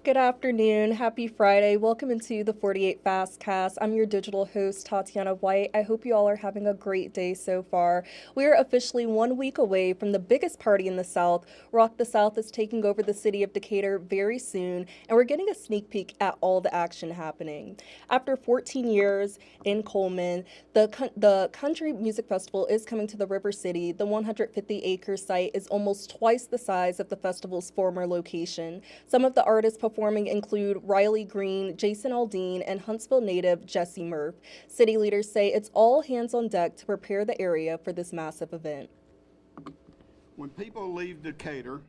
Good afternoon. Happy Friday. Welcome into the 48 Fastcast. I'm your digital host, Tatiana White. I hope you all are having a great day so far. We are officially 1 week away from the biggest party in the South. Rock the South is taking over the city of Decatur very soon, and we're getting a sneak peek at all the action happening. After 14 years in Coleman, the Country Music Festival is coming to the River City. The 150-acre site is almost twice the size of the festival's former location. Some of the artists performing include Riley Green, Jason Aldean, and Huntsville native Jesse Murph. City leaders say it's all hands on deck to prepare the area for this massive event. When people leave Decatur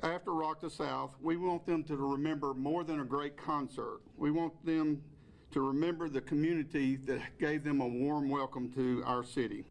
after Rock the South, we want them to remember more than a great concert. We want them to remember the community that gave them a warm welcome to our city.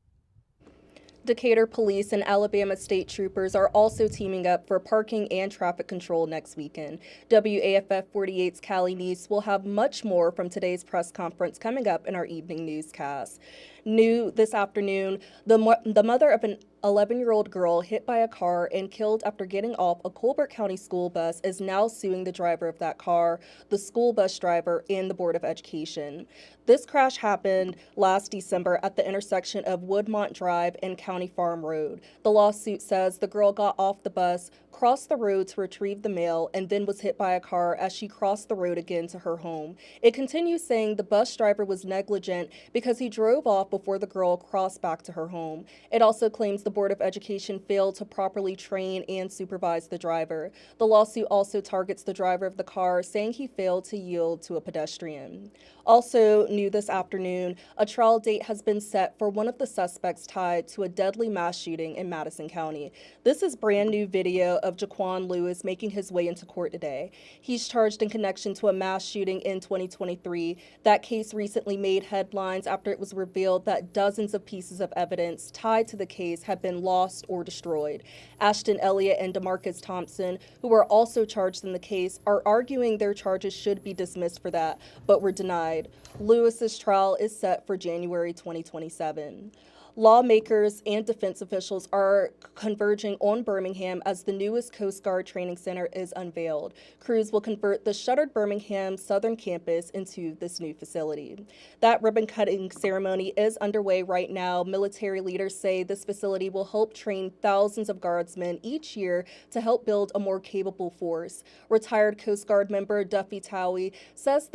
Decatur police and Alabama state troopers are also teaming up for parking and traffic control next weekend. WAFF 48's Callie Neese will have much more from today's press conference coming up in our evening newscast. New this afternoon, the mother of an 11-year-old girl hit by a car and killed after getting off a Colbert County school bus is now suing the driver of that car, the school bus driver, and the Board of Education. This crash happened last December at the intersection of Woodmont Drive and County Farm Road. The lawsuit says the girl got off the bus, crossed the road to retrieve the mail, and then was hit by a car as she crossed the road again to her home. It continues saying the bus driver was negligent because he drove off before the girl crossed back to her home. It also claims the Board of Education failed to properly train and supervise the driver. The lawsuit also targets the driver of the car, saying he failed to yield to a pedestrian. Also new this afternoon, a trial date has been set for one of the suspects tied to a deadly mass shooting in Madison County. This is brand new video of Jaquan Lewis making his way into court today. He's charged in connection to a mass shooting in 2023. That case recently made headlines after it was revealed that dozens of pieces of evidence tied to the case had been lost or destroyed. Ashton Elliott and DeMarcus Thompson, who are also charged in the case, are arguing their charges should be dismissed for that, but were denied. Lewis's trial is set for January 2027. Lawmakers and defense officials are converging on Birmingham as the newest Coast Guard training center is unveiled. Crews will convert the shuttered Birmingham Southern campus into this new facility. That ribbon-cutting ceremony is underway right now. Military leaders say this facility will help train thousands of guardsmen each year to help build a more capable force. Retired Coast Guard member Duffy Towie says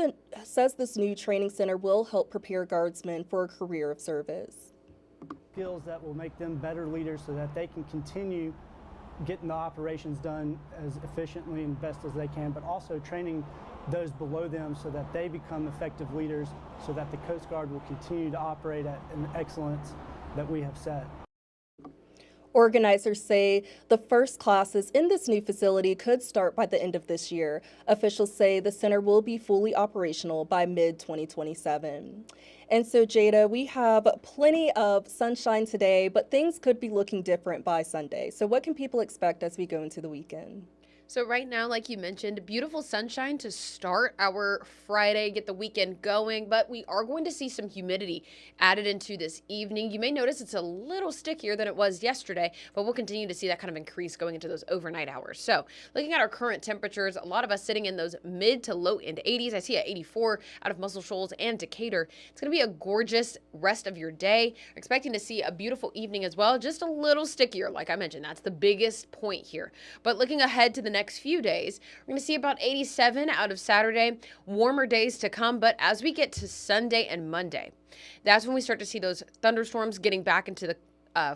this new training center will help prepare guardsmen for a career of service. Skills that will make them better leaders so that they can continue getting the operations done as efficiently and best as they can, but also training those below them so that they become effective leaders so that the Coast Guard will continue to operate at an excellence that we have set. Organizers say the first classes in this new facility could start by the end of this year. Officials say the center will be fully operational by mid-2027. And so, Jada, we have plenty of sunshine today, but things could be looking different by Sunday. So what can people expect as we go into the weekend? So right now, like you mentioned, beautiful sunshine to start our Friday, get the weekend going, but we are going to see some humidity added into this evening. You may notice it's a little stickier than it was yesterday, but we'll continue to see that kind of increase going into those overnight hours. So looking at our current temperatures, a lot of us sitting in those mid to low end 80s. I see at 84 out of Muscle Shoals and Decatur. It's going to be a gorgeous rest of your day. We're expecting to see a beautiful evening as well, just a little stickier. Like I mentioned, that's the biggest point here. But looking ahead to the next few days, we're going to see about 87 out of Saturday, warmer days to come. But as we get to Sunday and Monday, that's when we start to see those thunderstorms getting back into the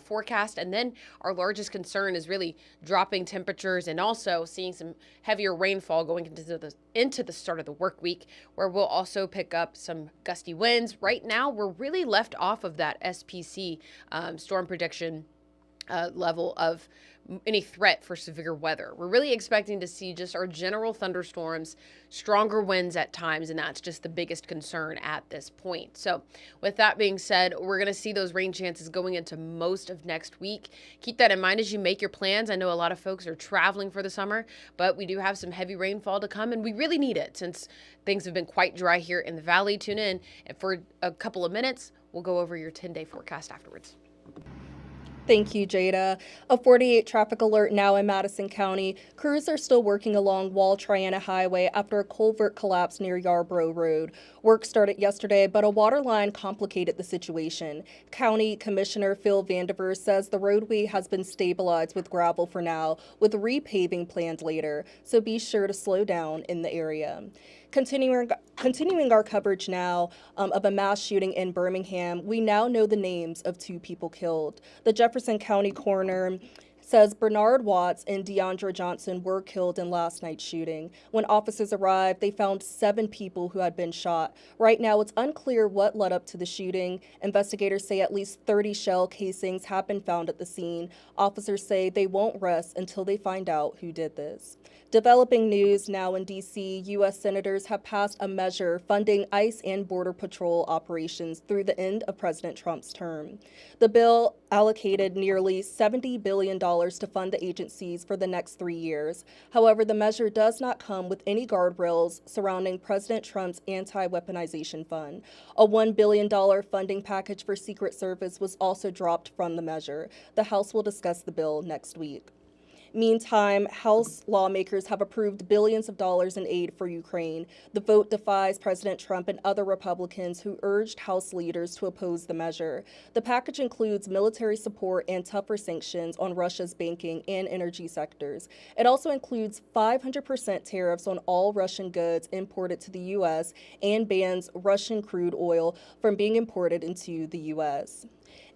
forecast. And then our largest concern is really dropping temperatures and also seeing some heavier rainfall going into the start of the work week, where we'll also pick up some gusty winds. Right now, we're really left off of that SPC storm prediction level of any threat for severe weather. We're really expecting to see just our general thunderstorms, stronger winds at times, and that's just the biggest concern at this point. So with that being said, we're going to see those rain chances going into most of next week. Keep that in mind as you make your plans. I know a lot of folks are traveling for the summer, but we do have some heavy rainfall to come, and we really need it since things have been quite dry here in the valley. Tune in for a couple of minutes. We'll go over your 10-day forecast afterwards. Thank you, Jada. A 48 traffic alert now in Madison County. Crews are still working along Wall Triana Highway after a culvert collapsed near Yarborough Road. Work started yesterday, but a water line complicated the situation. County Commissioner Phil Vandiver says the roadway has been stabilized with gravel for now, with repaving planned later, so be sure to slow down in the area. Continuing our coverage now of a mass shooting in Birmingham, we now know the names of two people killed. The Jefferson County coroner says Bernard Watts and Deandra Johnson were killed in last night's shooting. When officers arrived, they found 7 people who had been shot. Right now, it's unclear what led up to the shooting. Investigators say at least 30 shell casings have been found at the scene. Officers say they won't rest until they find out who did this. Developing news now in D.C., U.S. senators have passed a measure funding ICE and Border Patrol operations through the end of President Trump's term. The bill allocated nearly $70 billion to fund the agencies for the next 3 years. However, the measure does not come with any guardrails surrounding President Trump's anti-weaponization fund. A $1 billion funding package for Secret Service was also dropped from the measure. The House will discuss the bill next week. Meantime, House lawmakers have approved billions of dollars in aid for Ukraine. The vote defies President Trump and other Republicans who urged House leaders to oppose the measure. The package includes military support and tougher sanctions on Russia's banking and energy sectors. It also includes 500% tariffs on all Russian goods imported to the U.S. and bans Russian crude oil from being imported into the U.S.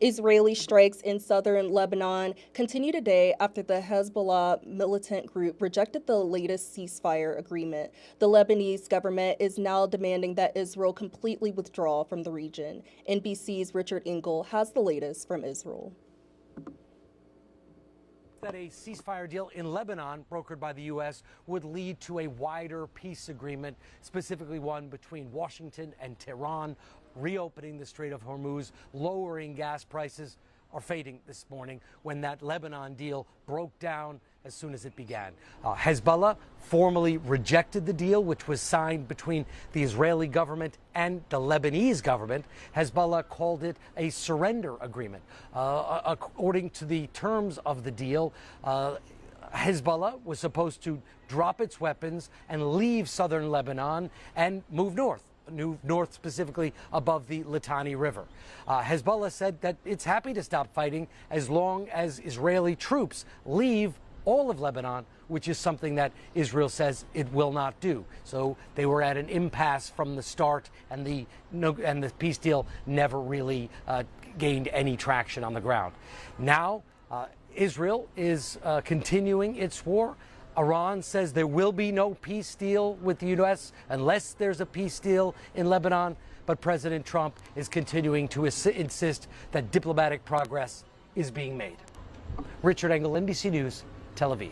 Israeli strikes in southern Lebanon continue today after the Hezbollah militant group rejected the latest ceasefire agreement. The Lebanese government is now demanding that Israel completely withdraw from the region. NBC's Richard Engel has the latest from Israel. That a ceasefire deal in Lebanon, brokered by the U.S., would lead to a wider peace agreement, specifically one between Washington and Tehran, reopening the Strait of Hormuz, lowering gas prices, are fading this morning when that Lebanon deal broke down as soon as it began. Hezbollah formally rejected the deal, which was signed between the Israeli government and the Lebanese government. Hezbollah called it a surrender agreement. According to the terms of the deal, Hezbollah was supposed to drop its weapons and leave southern Lebanon and move north specifically above the Litani River. Hezbollah said that it's happy to stop fighting as long as Israeli troops leave all of Lebanon, which is something that Israel says it will not do. So they were at an impasse from the start, and the peace deal never really gained any traction on the ground. Now, Israel is continuing its war. Iran says there will be no peace deal with the U.S. unless there's a peace deal in Lebanon. But President Trump is continuing to insist that diplomatic progress is being made. Richard Engel, NBC News, Tel Aviv.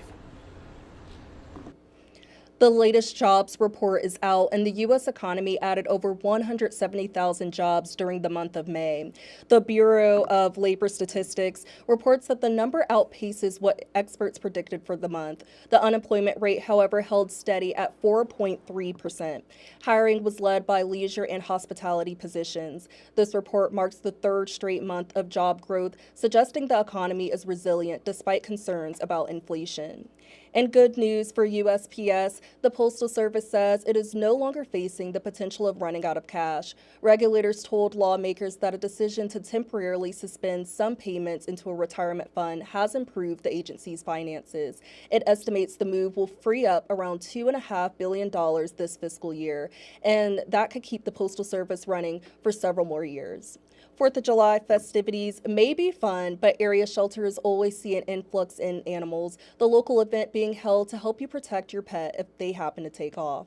The latest jobs report is out, and the U.S. economy added over 170,000 jobs during the month of May. The Bureau of Labor Statistics reports that the number outpaces what experts predicted for the month. The unemployment rate, however, held steady at 4.3%. Hiring was led by leisure and hospitality positions. This report marks the 3rd straight month of job growth, suggesting the economy is resilient despite concerns about inflation. And good news for USPS, the Postal Service says it is no longer facing the potential of running out of cash. Regulators told lawmakers that a decision to temporarily suspend some payments into a retirement fund has improved the agency's finances. It estimates the move will free up around $2.5 billion this fiscal year, and that could keep the Postal Service running for several more years. 4th of July festivities may be fun, but area shelters always see an influx in animals, the local event being held to help you protect your pet if they happen to take off.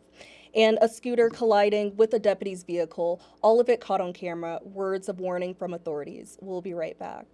And a scooter colliding with a deputy's vehicle, all of it caught on camera, words of warning from authorities. We'll be right back.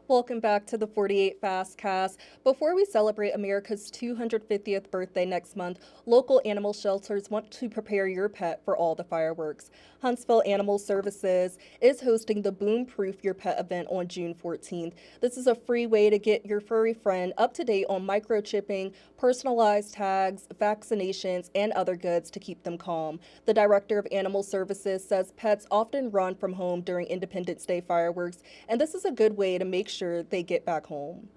Welcome back to the 48 Fastcast. Before we celebrate America's 250th birthday next month, local animal shelters want to prepare your pet for all the fireworks. Huntsville Animal Services is hosting the Boom Proof Your Pet event on June 14th. This is a free way to get your furry friend up to date on microchipping, personalized tags, vaccinations, and other goods to keep them calm. The director of Animal Services says pets often run from home during Independence Day fireworks, and this is a good way to make sure they get back home.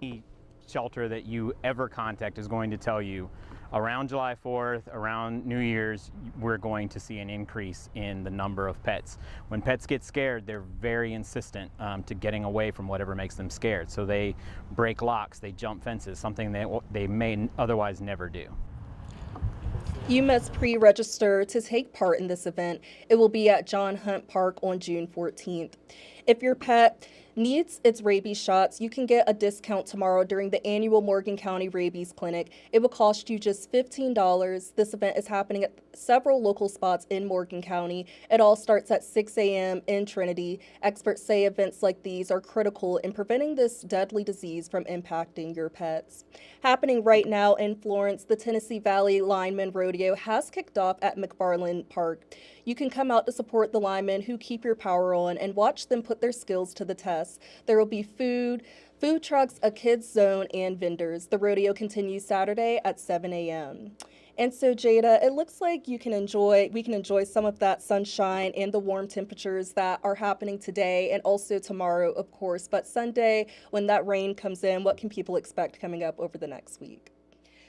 Any shelter that you ever contact is going to tell you around July 4th, around New Year's, we're going to see an increase in the number of pets. When pets get scared, they're very insistent to getting away from whatever makes them scared. So they break locks, they jump fences, something they may otherwise never do. You must pre-register to take part in this event. It will be at John Hunt Park on June 14th. If your pet needs its rabies shots, you can get a discount tomorrow during the annual Morgan County Rabies Clinic. It will cost you just $15. This event is happening at several local spots in Morgan County. It all starts at 6 a.m. in Trinity. Experts say events like these are critical in preventing this deadly disease from impacting your pets. Happening right now in Florence, the Tennessee Valley Lineman Rodeo has kicked off at McFarland Park. You can come out to support the linemen who keep your power on and watch them put their skills to the test. There will be food trucks, a kids zone, and vendors. The rodeo continues Saturday at 7 a.m. And so, Jada, it looks like we can enjoy some of that sunshine and the warm temperatures that are happening today and also tomorrow, of course. But Sunday, when that rain comes in, what can people expect coming up over the next week?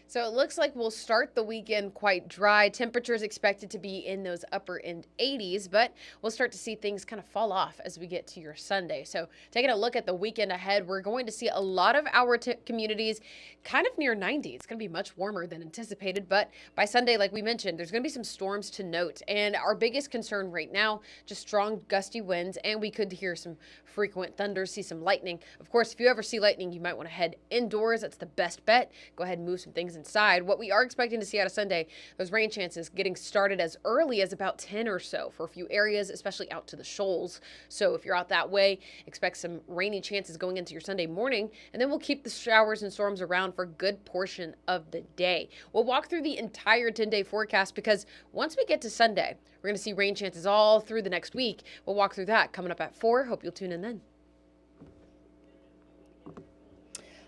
So it looks like we'll start the weekend quite dry. Temperatures expected to be in those upper end 80s, but we'll start to see things kind of fall off as we get to your Sunday. So taking a look at the weekend ahead, we're going to see a lot of our communities kind of near 90. It's going to be much warmer than anticipated, but by Sunday, like we mentioned, there's going to be some storms to note. And our biggest concern right now, just strong gusty winds, and we could hear some frequent thunder, see some lightning. Of course, if you ever see lightning, you might want to head indoors. That's the best bet. Go ahead and move some things inside. What we are expecting to see out of Sunday, those rain chances getting started as early as about 10 or so for a few areas, especially out to the shoals. So if you're out that way, expect some rainy chances going into your Sunday morning, and then we'll keep the showers and storms around for a good portion of the day. We'll walk through the entire 10-day forecast because once we get to Sunday, we're going to see rain chances all through the next week. We'll walk through that coming up at 4. Hope you'll tune in then.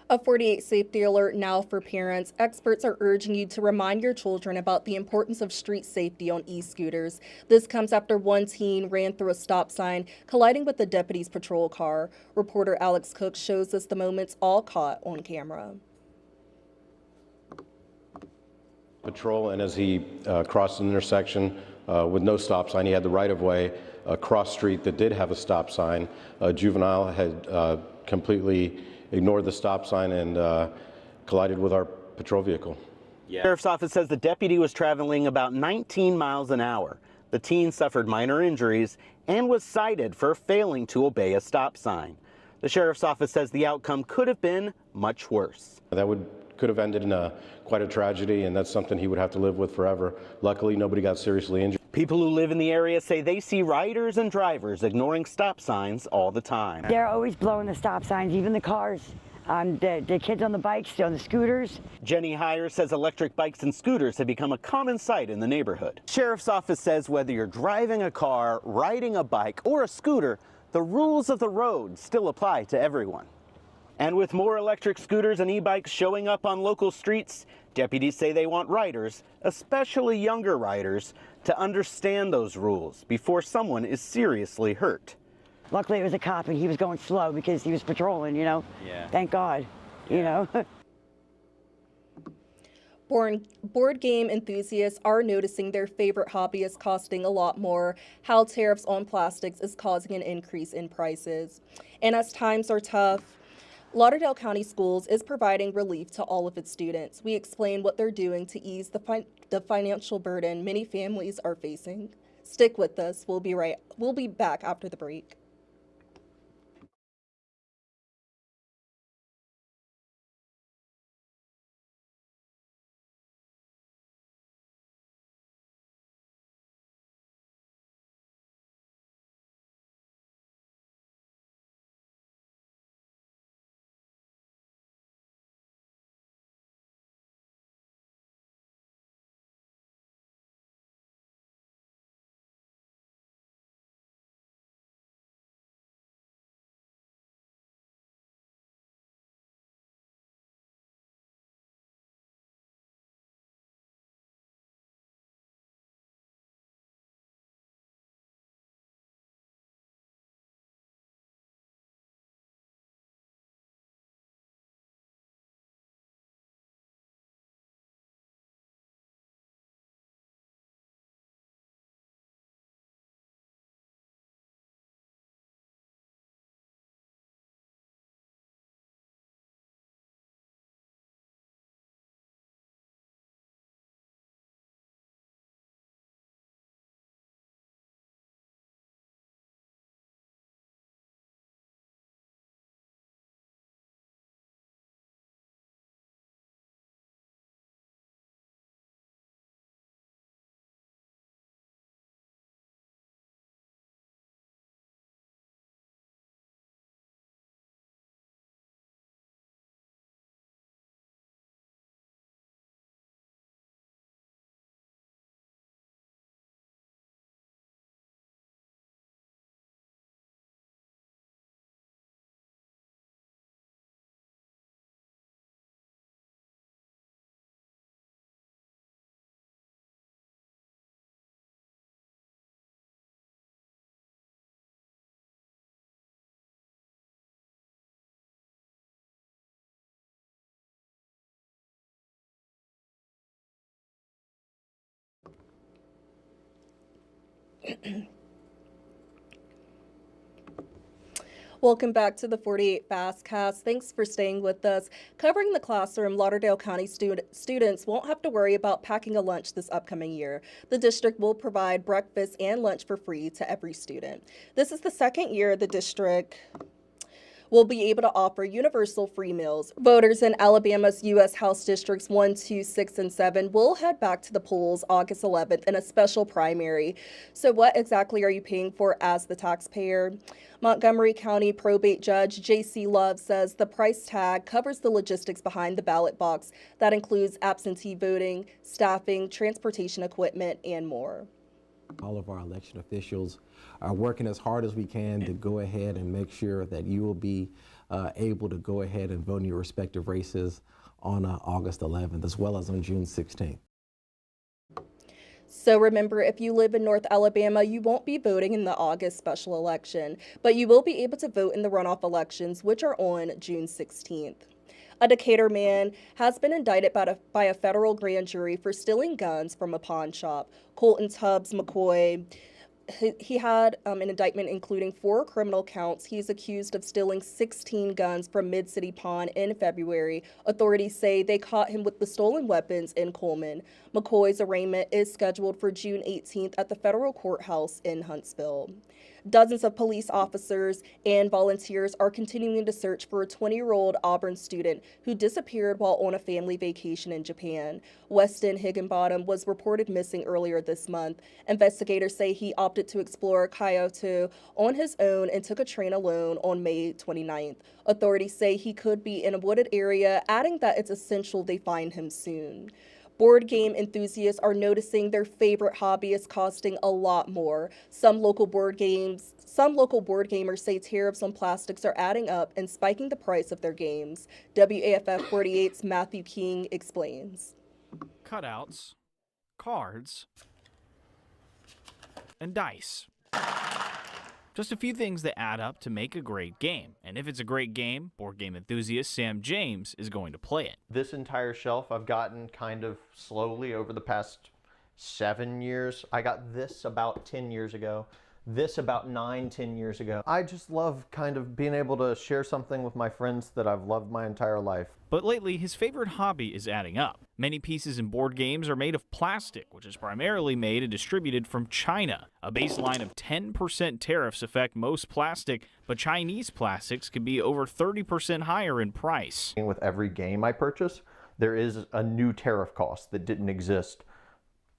A 48 safety alert now for parents. Experts are urging you to remind your children about the importance of street safety on e-scooters. This comes after one teen ran through a stop sign, colliding with the deputy's patrol car. Reporter Alex Cook shows us the moments all caught on camera. Patrol, and as he crossed an intersection with no stop sign, he had the right of way across street that did have a stop sign. A juvenile had completely ignored the stop sign and collided with our patrol vehicle. The Sheriff's Office says the deputy was traveling about 19 miles an hour. The teen suffered minor injuries and was cited for failing to obey a stop sign. The Sheriff's Office says the outcome could have been much worse. That could have ended in quite a tragedy, and that's something he would have to live with forever. Luckily, nobody got seriously injured. People who live in the area say they see riders and drivers ignoring stop signs all the time. They're always blowing the stop signs, even the cars. The kids on the bikes, on the scooters. Jenny Heyer says electric bikes and scooters have become a common sight in the neighborhood. Sheriff's Office says whether you're driving a car, riding a bike, or a scooter, the rules of the road still apply to everyone. And with more electric scooters and e-bikes showing up on local streets, deputies say they want riders, especially younger riders, to understand those rules before someone is seriously hurt. Luckily, it was a cop, and he was going slow because he was patrolling, you know. Yeah. Thank God, you know. Board game enthusiasts are noticing their favorite hobby is costing a lot more. How tariffs on plastics is causing an increase in prices. And as times are tough, Lauderdale County Schools is providing relief to all of its students. We explain what they're doing to ease the financial burden many families are facing. Stick with us. We'll be back after the break. Welcome back to the 48 Fastcast. Thanks for staying with us. Covering the classroom, Lauderdale County students won't have to worry about packing a lunch this upcoming year. The district will provide breakfast and lunch for free to every student. This is the second year the district will be able to offer universal free meals. Voters in Alabama's U.S. House Districts 1, 2, 6, and 7 will head back to the polls August 11th in a special primary. So what exactly are you paying for as the taxpayer? Montgomery County probate judge J.C. Love says the price tag covers the logistics behind the ballot box. That includes absentee voting, staffing, transportation equipment, and more. All of our election officials are working as hard as we can to go ahead and make sure that you will be able to go ahead and vote in your respective races on August 11th, as well as on June 16th. So remember, if you live in North Alabama, you won't be voting in the August special election, but you will be able to vote in the runoff elections, which are on June 16th. A Decatur man has been indicted by a federal grand jury for stealing guns from a pawn shop. Colton Tubbs McCoy, he had an indictment including 4 criminal counts. He's accused of stealing 16 guns from Mid-City Pawn in February. Authorities say they caught him with the stolen weapons in Coleman. McCoy's arraignment is scheduled for June 18th at the federal courthouse in Huntsville. Dozens of police officers and volunteers are continuing to search for a 20-year-old Auburn student who disappeared while on a family vacation in Japan. Weston Higginbottom was reported missing earlier this month. Investigators say he opted to explore Kyoto on his own and took a train alone on May 29th. Authorities say he could be in a wooded area, adding that it's essential they find him soon. Board game enthusiasts are noticing their favorite hobby is costing a lot more. Some local board gamers say tariffs on plastics are adding up and spiking the price of their games. WAFF 48's Matthew King explains. Cutouts, cards, and dice. Just a few things that add up to make a great game. And if it's a great game, board game enthusiast Sam James is going to play it. This entire shelf I've gotten kind of slowly over the past 7 years. I got this about 10 years ago. This about 9-10 years ago. I just love kind of being able to share something with my friends that I've loved my entire life. But lately, his favorite hobby is adding up. Many pieces in board games are made of plastic, which is primarily made and distributed from China. A baseline of 10% tariffs affect most plastic, but Chinese plastics can be over 30% higher in price. With every game I purchase, there is a new tariff cost that didn't exist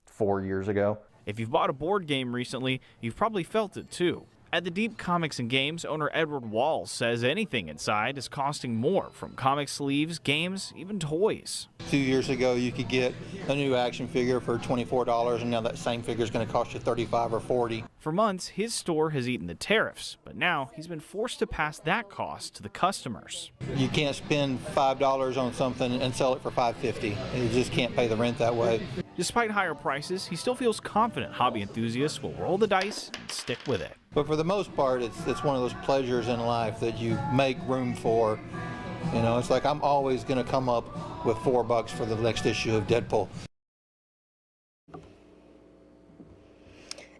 4 years ago. If you've bought a board game recently, you've probably felt it too. At the Deep Comics and Games, owner Edward Walls says anything inside is costing more, from comic sleeves, games, even toys. 2 years ago, you could get a new action figure for $24, and now that same figure is going to cost you $35 or $40. For months, his store has eaten the tariffs, but now he's been forced to pass that cost to the customers. You can't spend $5 on something and sell it for $5.50. You just can't pay the rent that way. Despite higher prices, he still feels confident hobby enthusiasts will roll the dice and stick with it. But for the most part, it's one of those pleasures in life that you make room for. You know, it's like I'm always going to come up with $4 for the next issue of Deadpool.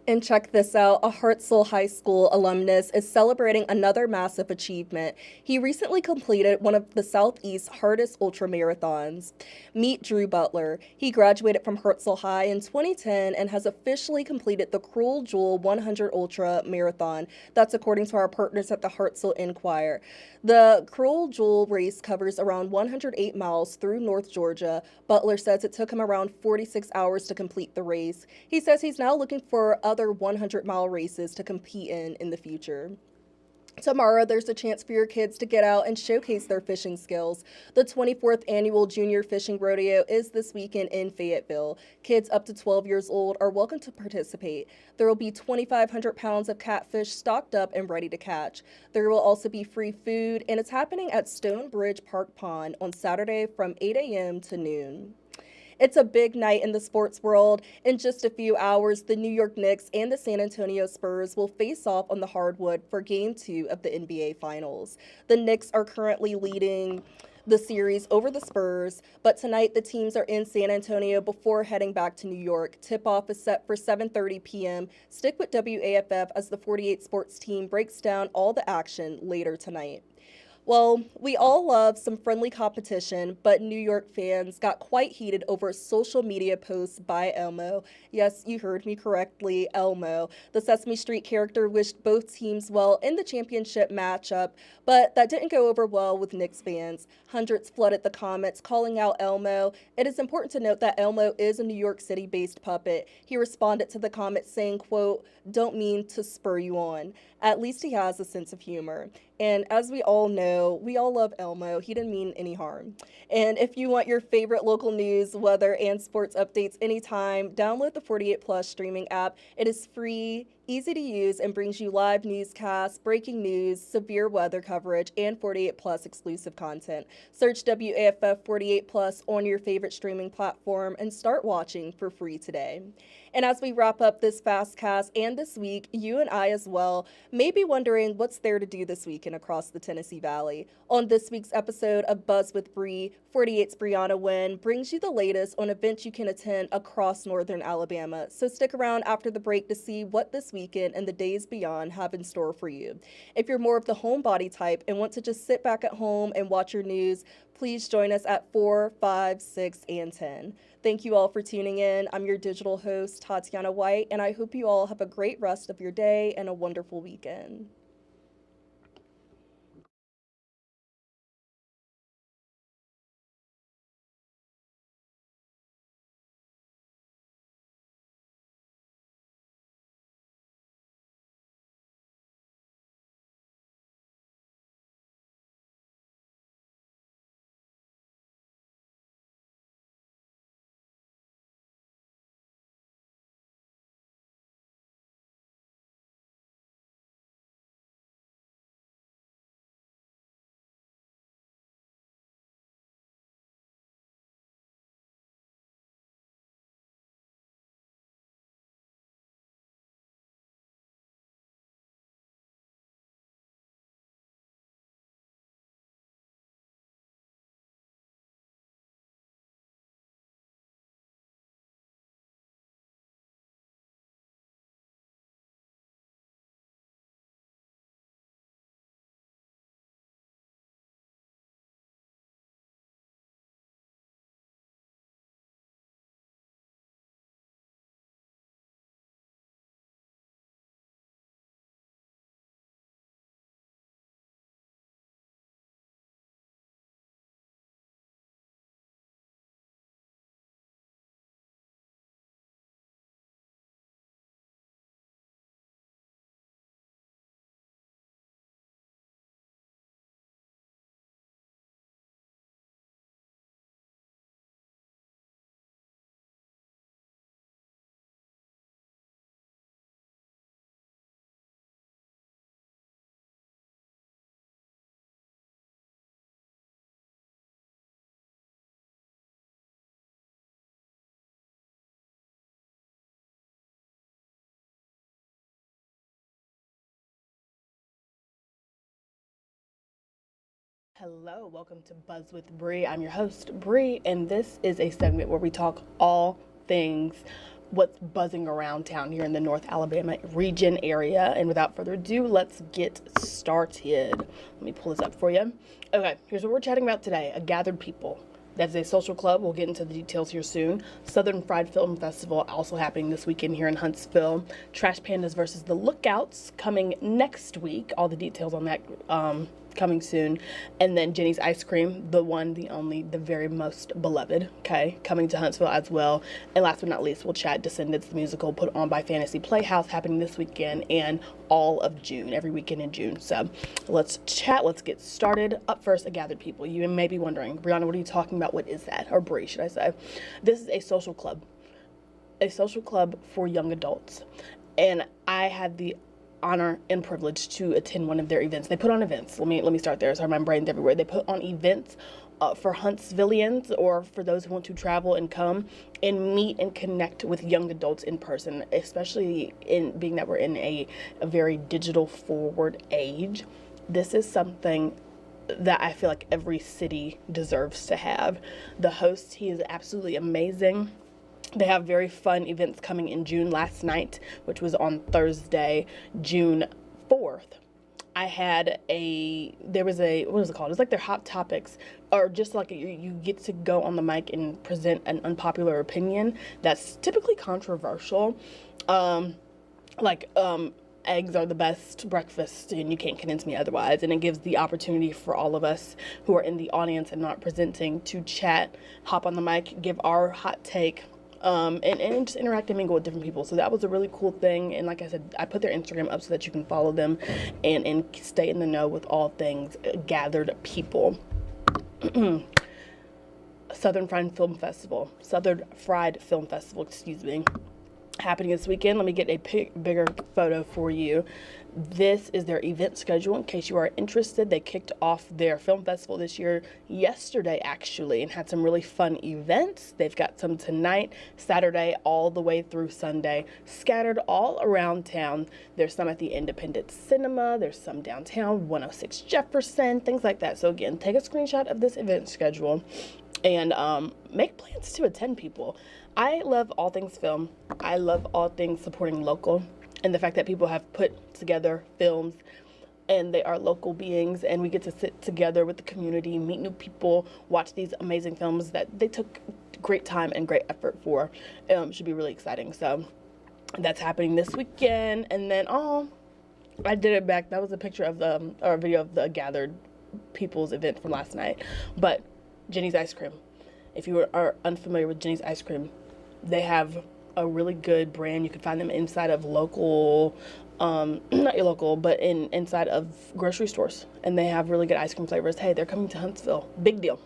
And check this out, a Hartselle High School alumnus is celebrating another massive achievement. He recently completed one of the Southeast's hardest ultramarathons. Meet Drew Butler. He graduated from Hartselle High in 2010 and has officially completed the Cruel Jewel 100 Ultra Marathon. That's according to our partners at the Hartselle Enquirer. The Cruel Jewel race covers around 108 miles through North Georgia. Butler says it took him around 46 hours to complete the race. He says he's now looking for other 100-mile races to compete in the future. Tomorrow, there's a chance for your kids to get out and showcase their fishing skills. The 24th Annual Junior Fishing Rodeo is this weekend in Fayetteville. Kids up to 12 years old are welcome to participate. There will be 2,500 pounds of catfish stocked up and ready to catch. There will also be free food, and it's happening at Stonebridge Park Pond on Saturday from 8 a.m. to noon. It's a big night in the sports world. In just a few hours, the New York Knicks and the San Antonio Spurs will face off on the hardwood for Game 2 of the NBA Finals. The Knicks are currently leading the series over the Spurs, but tonight the teams are in San Antonio before heading back to New York. Tip-off is set for 7:30 p.m. Stick with WAFF as the 48 Sports team breaks down all the action later tonight. Well, we all love some friendly competition, but New York fans got quite heated over a social media post by Elmo. Yes, you heard me correctly, Elmo. The Sesame Street character wished both teams well in the championship matchup, but that didn't go over well with Knicks fans. Hundreds flooded the comments calling out Elmo. It is important to note that Elmo is a New York City-based puppet. He responded to the comments saying, quote, "Don't mean to spur you on." At least he has a sense of humor. And as we all know, we all love Elmo. He didn't mean any harm. And if you want your favorite local news, weather, and sports updates anytime, download the 48 Plus streaming app. It is free, easy to use, and brings you live newscasts, breaking news, severe weather coverage, and 48 Plus exclusive content. Search WAFF 48 Plus on your favorite streaming platform and start watching for free today. And as we wrap up this fast cast and this week, you and I as well may be wondering what's there to do this weekend across the Tennessee Valley. On this week's episode of Buzz with Bree, 48's Brianna Wynn brings you the latest on events you can attend across northern Alabama. So stick around after the break to see what this weekend and the days beyond have in store for you. If you're more of the homebody type and want to just sit back at home and watch your news, please join us at 4, 5, 6, and 10. Thank you all for tuning in. I'm your digital host, Tatiana White, and I hope you all have a great rest of your day and a wonderful weekend. Hello, welcome to Buzz with Bree. I'm your host, Bree, and this is a segment where we talk all things what's buzzing around town here in the North Alabama region area. And without further ado, let's get started. Let me pull this up for you. Okay, here's what we're chatting about today. A gathered people. That's a social club. We'll get into the details here soon. Southern Fried Film Festival also happening this weekend here in Huntsville. Trash Pandas versus the Lookouts coming next week. All the details on that coming soon. And then Jenny's Ice Cream, the one, the only, the very most beloved, okay, coming to Huntsville as well. And last but not least, we'll chat Descendants, the musical put on by Fantasy Playhouse, happening this weekend and all of June, every weekend in June. So let's chat, let's get started. Up first, a gathered people. You may be wondering, Brianna, what are you talking about? What is that? Or Bree, should I say? This is a social club for young adults. And I had the honor and privilege to attend one of their events. They put on events. Let me start there. Sorry, my brain's everywhere. They put on events for Huntsvillians, or for those who want to travel and come and meet and connect with young adults in person, especially in being that we're in a very digital forward age. This is something that I feel like every city deserves to have. The host, he is absolutely amazing. They have very fun events coming in June. Last night, which was on Thursday, June 4th, I had there was a, what is it called? It's like their hot topics, or just like you get to go on the mic and present an unpopular opinion that's typically controversial. Eggs are the best breakfast and you can't convince me otherwise. And it gives the opportunity for all of us who are in the audience and not presenting to chat, hop on the mic, give our hot take, and just interact and mingle with different people. So that was a really cool thing. And like I said, I put their Instagram up so that you can follow them and stay in the know with all things gathered people. Southern Fried Film Festival, excuse me, happening this weekend. Let me get a bigger photo for you. This is their event schedule in case you are interested. They kicked off their film festival this year yesterday, actually, and had some really fun events. They've got some tonight, Saturday, all the way through Sunday, scattered all around town. There's some at the Independent Cinema. There's some downtown, 106 Jefferson, things like that. So again, take a screenshot of this event schedule and make plans to attend, people. I love all things film. I love all things supporting local, and the fact that people have put together films and they are local beings, and we get to sit together with the community, meet new people, watch these amazing films that they took great time and great effort for. Should be really exciting. So that's happening this weekend. And then, I did it back. That was a picture of or a video of the gathered people's event from last night. But Jenny's Ice Cream. If you are unfamiliar with Jenny's Ice Cream, they have a really good brand. You can find them inside of local, not your local, but inside of grocery stores. And they have really good ice cream flavors. Hey, they're coming to Huntsville. Big deal.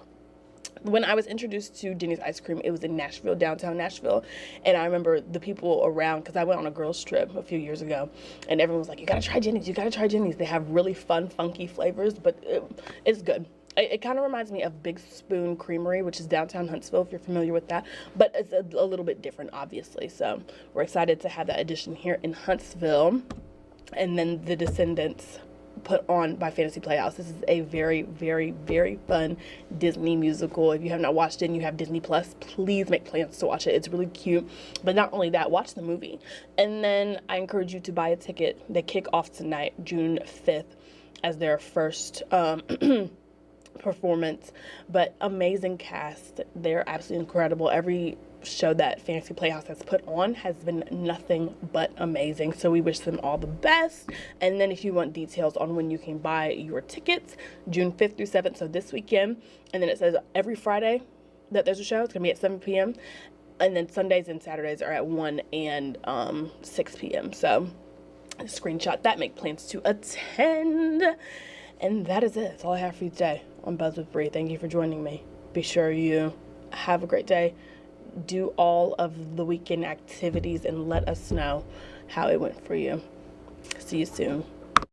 When I was introduced to Jenny's Ice Cream, it was in Nashville, downtown Nashville. And I remember the people around, because I went on a girls' trip a few years ago, and everyone was like, you gotta try Jenny's, you gotta try Jenny's. They have really fun, funky flavors, but it's good. It kind of reminds me of Big Spoon Creamery, which is downtown Huntsville, if you're familiar with that. But it's a little bit different, obviously. So we're excited to have that edition here in Huntsville. And then The Descendants, put on by Fantasy Playhouse. This is a very, very, very fun Disney musical. If you have not watched it and you have Disney Plus, please make plans to watch it. It's really cute. But not only that, watch the movie. And then I encourage you to buy a ticket. They kick off tonight, June 5th, as their first performance. But amazing cast. They're absolutely incredible. Every show that Fantasy Playhouse has put on has been nothing but amazing. So we wish them all the best. And then if you want details on when you can buy your tickets, June 5th through 7th, so this weekend. And then it says every Friday that there's a show. It's going to be at 7 p.m. And then Sundays and Saturdays are at 1 and 6 p.m. So screenshot that, make plans to attend. And that is it. That's all I have for you today on Buzz with Bree. Thank you for joining me. Be sure you have a great day. Do all of the weekend activities and let us know how it went for you. See you soon.